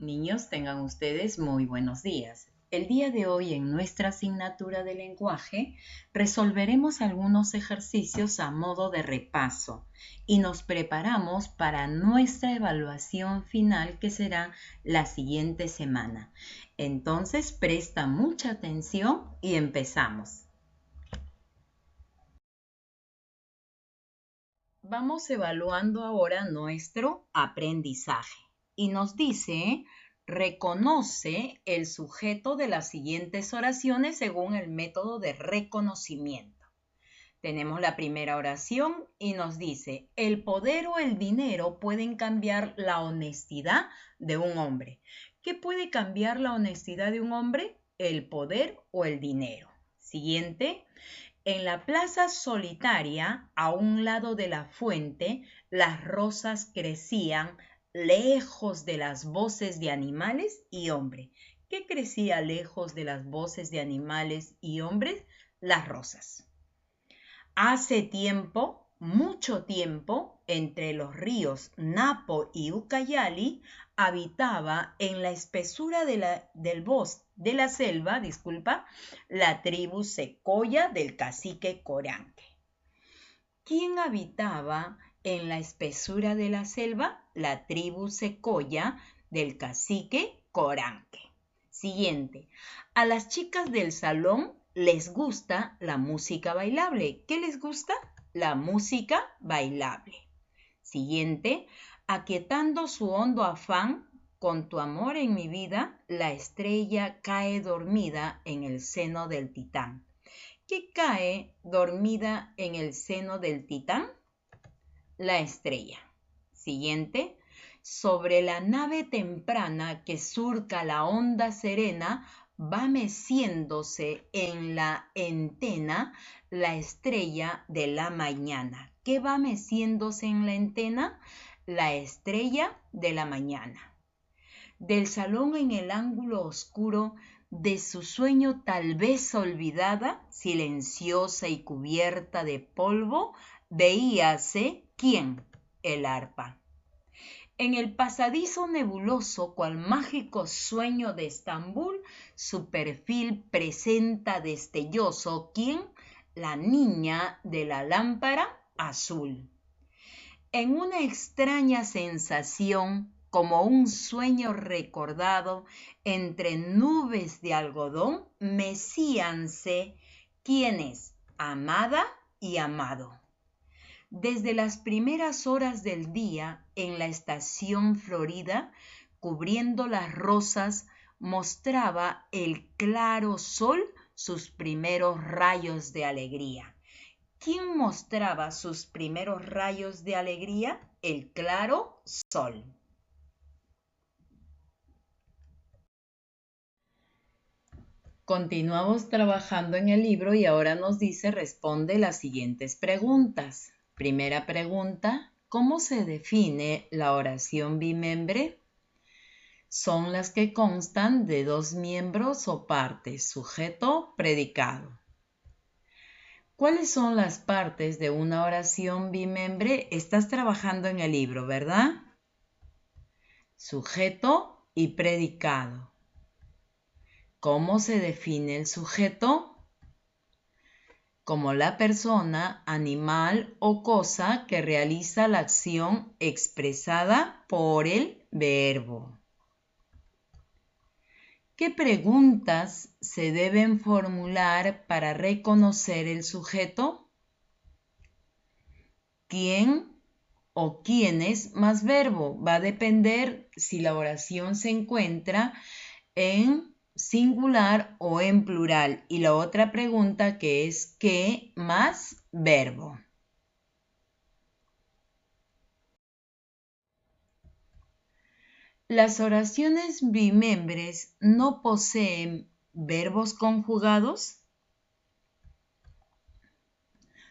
Niños, tengan ustedes muy buenos días. El día de hoy en nuestra asignatura de lenguaje resolveremos algunos ejercicios a modo de repaso y nos preparamos para nuestra evaluación final que será la siguiente semana. Entonces presta mucha atención y empezamos. Vamos evaluando ahora nuestro aprendizaje y nos dice, reconoce el sujeto de las siguientes oraciones según el método de reconocimiento. Tenemos la primera oración y nos dice, el poder o el dinero pueden cambiar la honestidad de un hombre. ¿Qué puede cambiar la honestidad de un hombre? El poder o el dinero. Siguiente. En la plaza solitaria, a un lado de la fuente, las rosas crecían lejos de las voces de animales y hombres. ¿Qué crecía lejos de las voces de animales y hombres? Las rosas. Hace tiempo, mucho tiempo, entre los ríos Napo y Ucayali, habitaba en la espesura de la selva, la tribu Secoya del cacique Coranque. ¿Quién habitaba en la espesura de la selva? La tribu Secoya del cacique Coranque. Siguiente. A las chicas del salón les gusta la música bailable. ¿Qué les gusta? La música bailable. Siguiente. Aquietando su hondo afán, con tu amor en mi vida, la estrella cae dormida en el seno del Titán. ¿Qué cae dormida en el seno del Titán? La estrella. Siguiente. Sobre la nave temprana que surca la onda serena, va meciéndose en la entena la estrella de la mañana. ¿Qué va meciéndose en la entena? La estrella de la mañana. Del salón en el ángulo oscuro de su sueño tal vez olvidada, silenciosa y cubierta de polvo, veíase, ¿quién? El arpa. En el pasadizo nebuloso, cual mágico sueño de Estambul, su perfil presenta destelloso, ¿quién? La niña de la lámpara azul. En una extraña sensación, como un sueño recordado, entre nubes de algodón, mecíanse, ¿quiénes? Amada y amado. Desde las primeras horas del día, en la estación florida, cubriendo las rosas, mostraba el claro sol sus primeros rayos de alegría. ¿Quién mostraba sus primeros rayos de alegría? El claro sol. Continuamos trabajando en el libro y ahora nos dice, responde las siguientes preguntas. Primera pregunta, ¿cómo se define la oración bimembre? Son las que constan de dos miembros o partes, sujeto, predicado. ¿Cuáles son las partes de una oración bimembre? Estás trabajando en el libro, ¿verdad? Sujeto y predicado. ¿Cómo se define el sujeto? Como la persona, animal o cosa que realiza la acción expresada por el verbo. ¿Qué preguntas se deben formular para reconocer el sujeto? ¿Quién o quiénes más verbo? Va a depender si la oración se encuentra en singular o en plural. Y la otra pregunta que es ¿qué más verbo? Las oraciones bimembres no poseen verbos conjugados.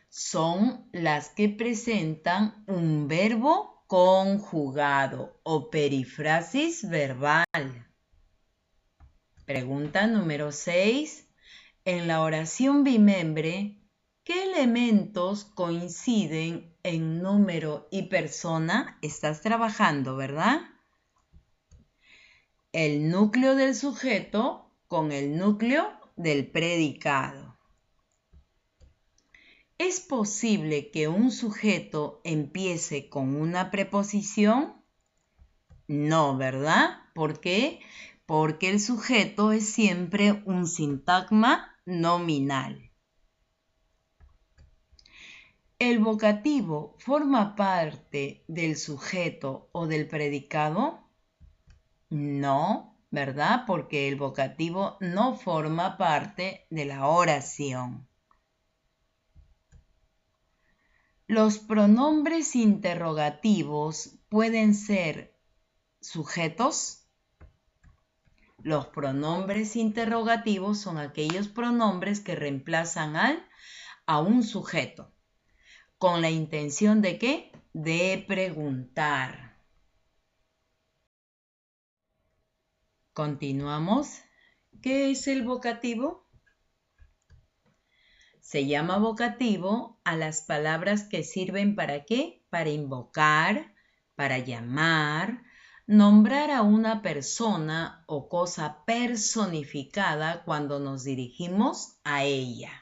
Son las que presentan un verbo conjugado o perifrasis verbal. Pregunta número 6. En la oración bimembre, ¿qué elementos coinciden en número y persona? Estás trabajando, ¿verdad? el núcleo del sujeto con el núcleo del predicado. ¿Es posible que un sujeto empiece con una preposición? No, ¿verdad? ¿Por qué? Porque el sujeto es siempre un sintagma nominal. ¿El vocativo forma parte del sujeto o del predicado? No, ¿verdad? Porque el vocativo no forma parte de la oración. ¿Los pronombres interrogativos pueden ser sujetos? Los pronombres interrogativos son aquellos pronombres que reemplazan a un sujeto. ¿Con la intención de qué? De preguntar. Continuamos. ¿Qué es el vocativo? Se llama vocativo a las palabras que sirven ¿para qué? Para invocar, para llamar, nombrar a una persona o cosa personificada cuando nos dirigimos a ella.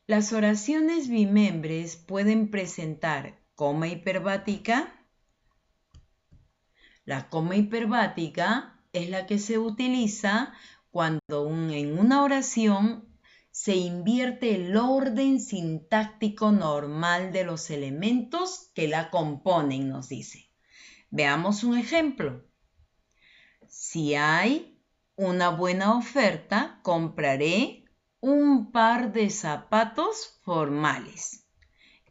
Las oraciones bimembres pueden presentar coma hiperbática. La coma hiperbática es la que se utiliza cuando en una oración se invierte el orden sintáctico normal de los elementos que la componen, nos dice. Veamos un ejemplo. Si hay una buena oferta, compraré un par de zapatos formales.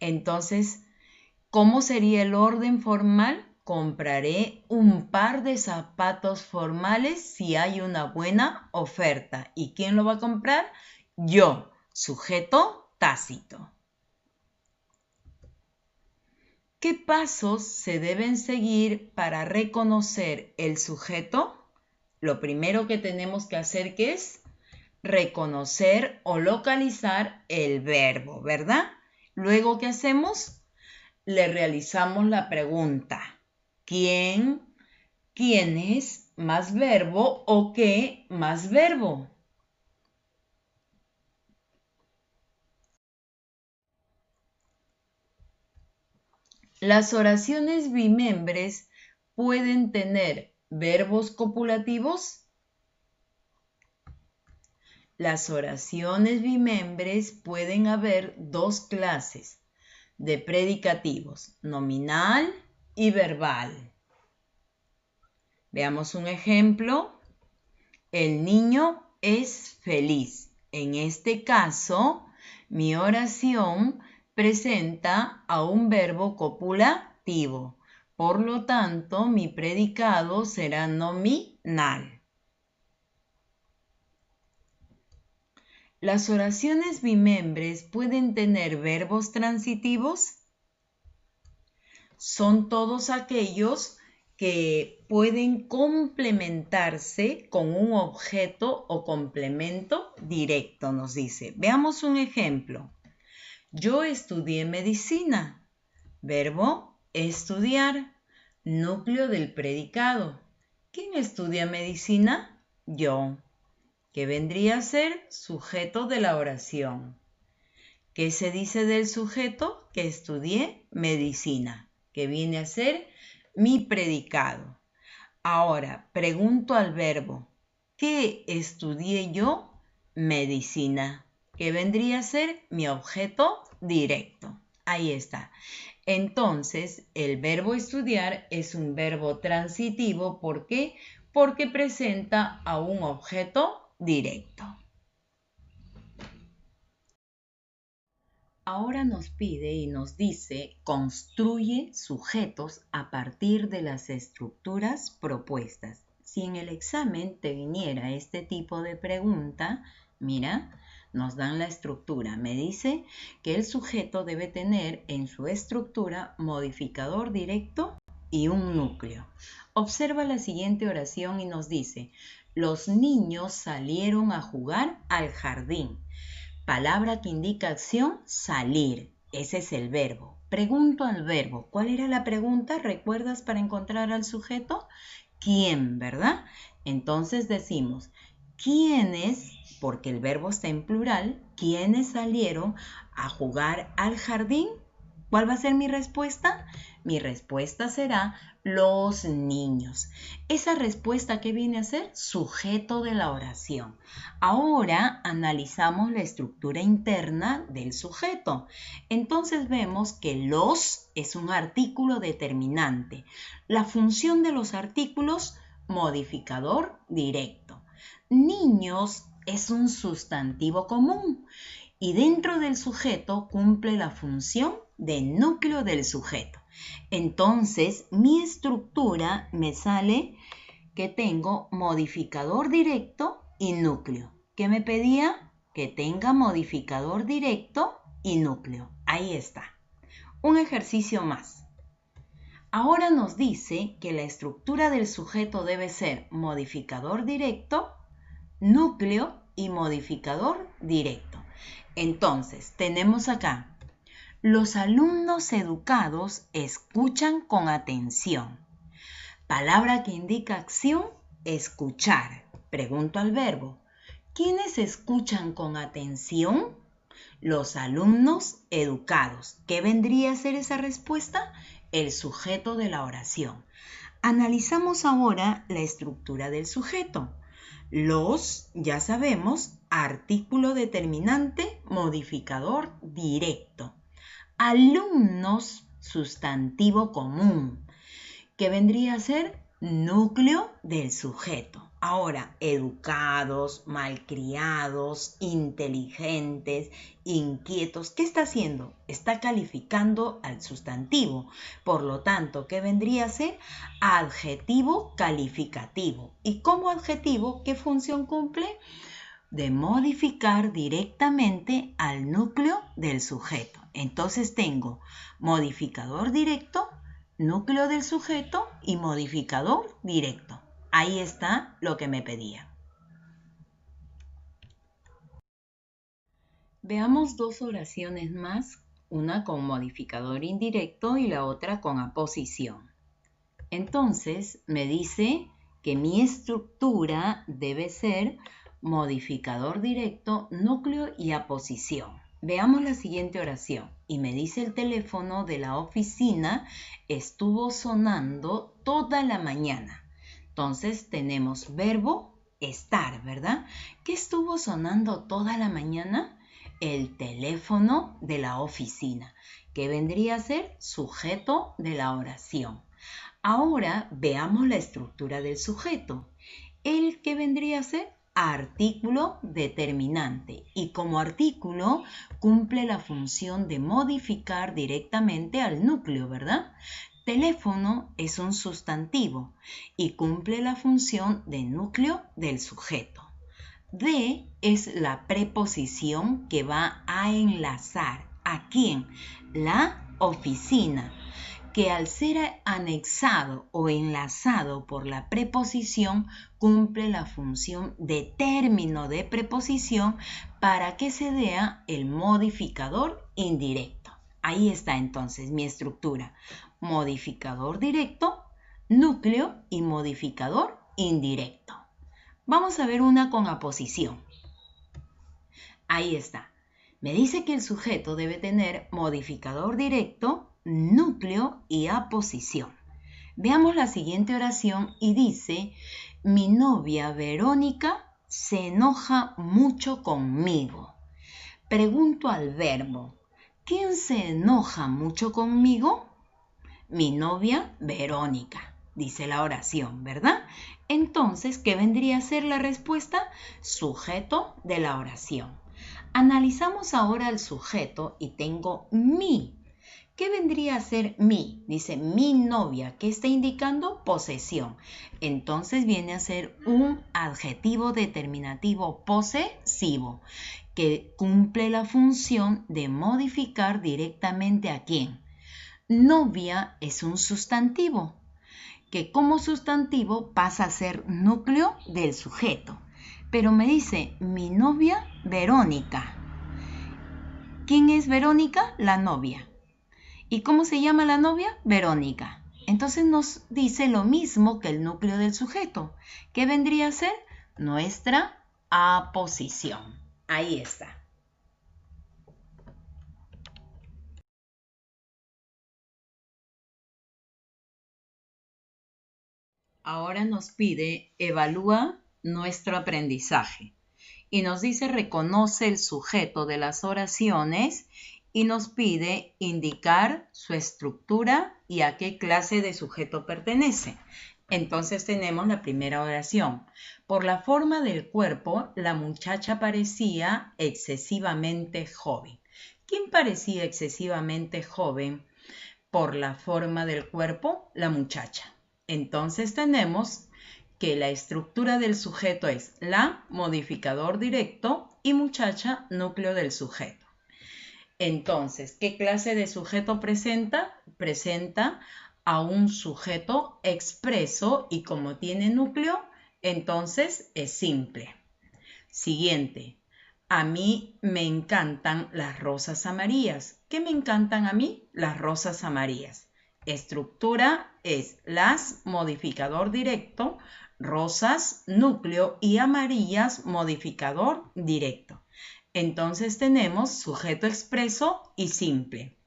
Entonces, ¿cómo sería el orden formal? Compraré un par de zapatos formales si hay una buena oferta. ¿Y quién lo va a comprar? Yo, sujeto tácito. ¿Qué pasos se deben seguir para reconocer el sujeto? Lo primero que tenemos que hacer, ¿qué es? Reconocer o localizar el verbo, ¿verdad? Luego, ¿qué hacemos? Le realizamos la pregunta. ¿Quién? ¿Quiénes? Más verbo o qué más verbo. Las oraciones bimembres pueden tener verbos copulativos. Las oraciones bimembres pueden haber dos clases de predicativos, nominal y verbal. Veamos un ejemplo. El niño es feliz. En este caso, mi oración presenta a un verbo copulativo. Por lo tanto, mi predicado será nominal. ¿Las oraciones bimembres pueden tener verbos transitivos? Son todos aquellos que pueden complementarse con un objeto o complemento directo, nos dice. Veamos un ejemplo. Yo estudié medicina. Verbo, estudiar. Núcleo del predicado. ¿Quién estudia medicina? Yo. ¿Qué vendría a ser? Sujeto de la oración. ¿Qué se dice del sujeto? Que estudié medicina. ¿Qué viene a ser? Mi predicado. Ahora, pregunto al verbo, ¿qué estudié yo? Medicina. ¿Qué vendría a ser? Mi objeto directo. Ahí está. Entonces, el verbo estudiar es un verbo transitivo. ¿Por qué? Porque presenta a un objeto directo. Ahora nos pide y nos dice, construye sujetos a partir de las estructuras propuestas. Si en el examen te viniera este tipo de pregunta, mira, nos dan la estructura. Me dice que el sujeto debe tener en su estructura modificador directo y un núcleo. Observa la siguiente oración y nos dice, los niños salieron a jugar al jardín. Palabra que indica acción, salir. Ese es el verbo. Pregunto al verbo. ¿Cuál era la pregunta? ¿Recuerdas para encontrar al sujeto? ¿Quién, verdad? Entonces decimos, ¿quiénes? Porque el verbo está en plural. ¿Quiénes salieron a jugar al jardín? ¿Cuál va a ser mi respuesta? Mi respuesta será los niños. Esa respuesta, ¿qué viene a ser? Sujeto de la oración. Ahora analizamos la estructura interna del sujeto. Entonces vemos que los es un artículo determinante. La función de los artículos, modificador directo. Niños es un sustantivo común y dentro del sujeto cumple la función de núcleo del sujeto. Entonces, mi estructura me sale que tengo modificador directo y núcleo. ¿Qué me pedía? Que tenga modificador directo y núcleo. Ahí está. Un ejercicio más. Ahora nos dice que la estructura del sujeto debe ser modificador directo, núcleo y modificador directo. Entonces, tenemos acá, los alumnos educados escuchan con atención. Palabra que indica acción, escuchar. Pregunto al verbo, ¿quiénes escuchan con atención? Los alumnos educados. ¿Qué vendría a ser esa respuesta? El sujeto de la oración. Analizamos ahora la estructura del sujeto. Los, ya sabemos, artículo determinante, modificador directo. Alumnos, sustantivo común, que vendría a ser núcleo del sujeto. Ahora, educados, malcriados, inteligentes, inquietos. ¿Qué está haciendo? Está calificando al sustantivo. Por lo tanto, ¿qué vendría a ser? Adjetivo calificativo. ¿Y como adjetivo, qué función cumple? De modificar directamente al núcleo del sujeto. Entonces tengo modificador directo, núcleo del sujeto y modificador directo. Ahí está lo que me pedía. Veamos dos oraciones más, una con modificador indirecto y la otra con aposición. Entonces me dice que mi estructura debe ser modificador directo, núcleo y aposición. Veamos la siguiente oración. Y me dice el teléfono de la oficina estuvo sonando toda la mañana. Entonces tenemos verbo estar, ¿verdad? ¿Qué estuvo sonando toda la mañana? El teléfono de la oficina, que vendría a ser sujeto de la oración. Ahora veamos la estructura del sujeto. El que vendría a ser artículo determinante y como artículo cumple la función de modificar directamente al núcleo, ¿verdad? Teléfono es un sustantivo y cumple la función de núcleo del sujeto. De es la preposición que va a enlazar. ¿A quién? La oficina, que al ser anexado o enlazado por la preposición cumple la función de término de preposición para que se dé el modificador indirecto. Ahí está entonces mi estructura. Modificador directo, núcleo y modificador indirecto. Vamos a ver una con aposición. Ahí está. Me dice que el sujeto debe tener modificador directo, núcleo y aposición. Veamos la siguiente oración y dice, mi novia Verónica se enoja mucho conmigo. Pregunto al verbo, ¿quién se enoja mucho conmigo? Mi novia Verónica, dice la oración, ¿verdad? Entonces, ¿qué vendría a ser la respuesta? Sujeto de la oración. Analizamos ahora al sujeto y tengo mi. ¿Qué vendría a ser mi? Dice mi novia. ¿Qué está indicando? Posesión. Entonces viene a ser un adjetivo determinativo posesivo que cumple la función de modificar directamente a quién. Novia es un sustantivo que como sustantivo pasa a ser núcleo del sujeto. Pero me dice mi novia Verónica. ¿Quién es Verónica? La novia. ¿Y cómo se llama la novia? Verónica. Entonces nos dice lo mismo que el núcleo del sujeto. ¿Qué vendría a ser? Nuestra aposición. Ahí está. Ahora nos pide evalúa nuestro aprendizaje y nos dice reconoce el sujeto de las oraciones y nos pide indicar su estructura y a qué clase de sujeto pertenece. Entonces tenemos la primera oración. Por la forma del cuerpo, la muchacha parecía excesivamente joven. ¿Quién parecía excesivamente joven? Por la forma del cuerpo, la muchacha. Entonces tenemos que la estructura del sujeto es la, modificador directo, y muchacha, núcleo del sujeto. Entonces, ¿qué clase de sujeto presenta? Presenta a un sujeto expreso y como tiene núcleo, entonces es simple. Siguiente. A mí me encantan las rosas amarillas. ¿Qué me encantan a mí? Las rosas amarillas. Estructura es las, modificador directo, rosas, núcleo y amarillas, modificador directo. Entonces tenemos sujeto expreso y simple.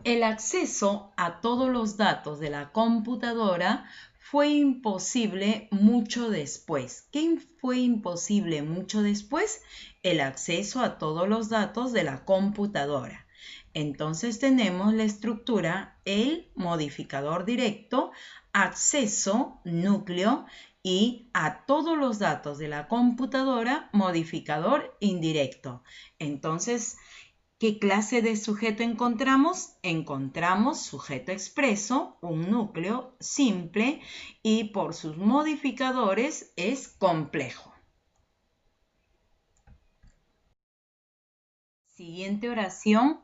El acceso a todos los datos de la computadora fue imposible mucho después. ¿Qué fue imposible mucho después? El acceso a todos los datos de la computadora. Entonces tenemos la estructura, el modificador directo, acceso, núcleo y a todos los datos de la computadora, modificador indirecto. Entonces, ¿qué clase de sujeto encontramos? Encontramos sujeto expreso, un núcleo simple y por sus modificadores es complejo. Siguiente oración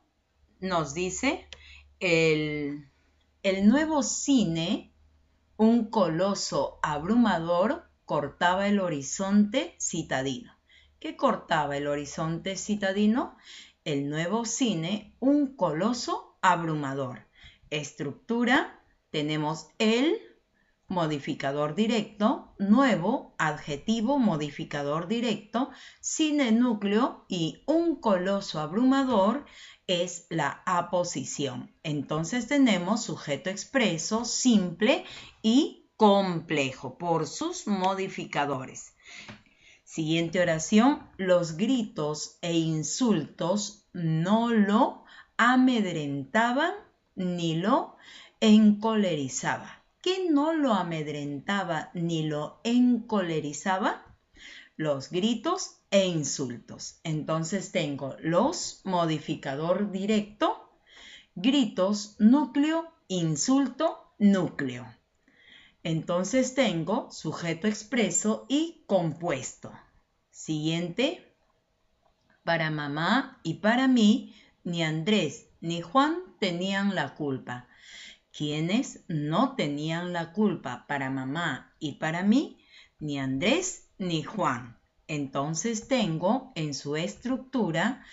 nos dice, el nuevo cine, un coloso abrumador, cortaba el horizonte citadino. ¿Qué cortaba el horizonte citadino? El nuevo cine, un coloso abrumador. Estructura, tenemos el modificador directo, nuevo, adjetivo, modificador directo, cine núcleo y un coloso abrumador es la aposición. Entonces tenemos sujeto expreso, simple y complejo por sus modificadores. Siguiente oración, los gritos e insultos no lo amedrentaban ni lo encolerizaba. ¿Qué no lo amedrentaba ni lo encolerizaba? Los gritos e insultos. Entonces tengo los, modificador directo, gritos, núcleo, insulto, núcleo. Entonces tengo sujeto expreso y compuesto. Siguiente. Para mamá y para mí, ni Andrés ni Juan tenían la culpa. ¿Quiénes no tenían la culpa para mamá y para mí? Ni Andrés ni Juan. Entonces tengo en su estructura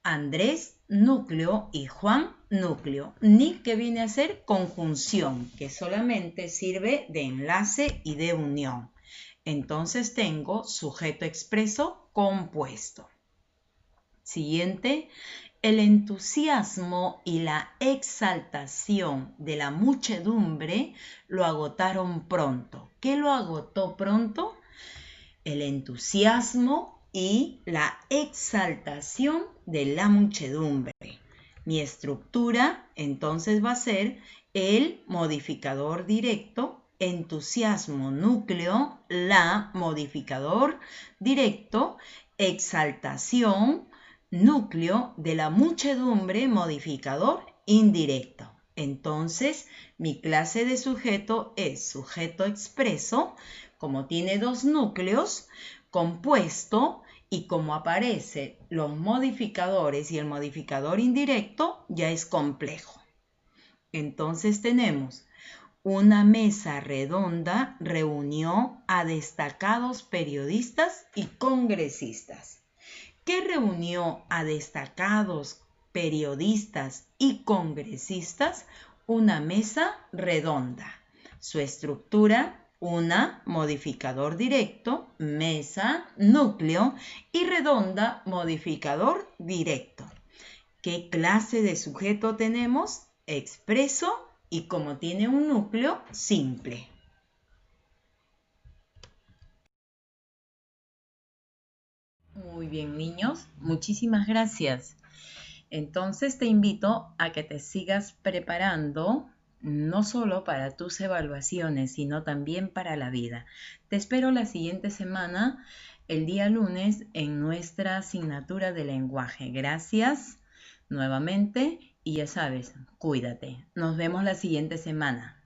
Andrés, núcleo y Juan, núcleo. Ni que viene a ser conjunción, que solamente sirve de enlace y de unión. Entonces tengo sujeto expreso compuesto. Siguiente. El entusiasmo y la exaltación de la muchedumbre lo agotaron pronto. ¿Qué lo agotó pronto? El entusiasmo y la exaltación de la muchedumbre. Mi estructura entonces va a ser el modificador directo, entusiasmo núcleo, la modificador directo, exaltación núcleo de la muchedumbre, modificador indirecto. Entonces, mi clase de sujeto es sujeto expreso, como tiene dos núcleos, compuesto, y como aparecen los modificadores y el modificador indirecto, ya es complejo. Entonces tenemos una mesa redonda reunió a destacados periodistas y congresistas. ¿Qué reunió a destacados periodistas y congresistas una mesa redonda. Su estructura: una, modificador directo, mesa, núcleo, y redonda, modificador directo. ¿Qué clase de sujeto tenemos? Expreso, y como tiene un núcleo, simple. Muy bien, niños, muchísimas gracias. Entonces te invito a que te sigas preparando no solo para tus evaluaciones, sino también para la vida. Te espero la siguiente semana, el día lunes, en nuestra asignatura de lenguaje. Gracias nuevamente y ya sabes, cuídate. Nos vemos la siguiente semana.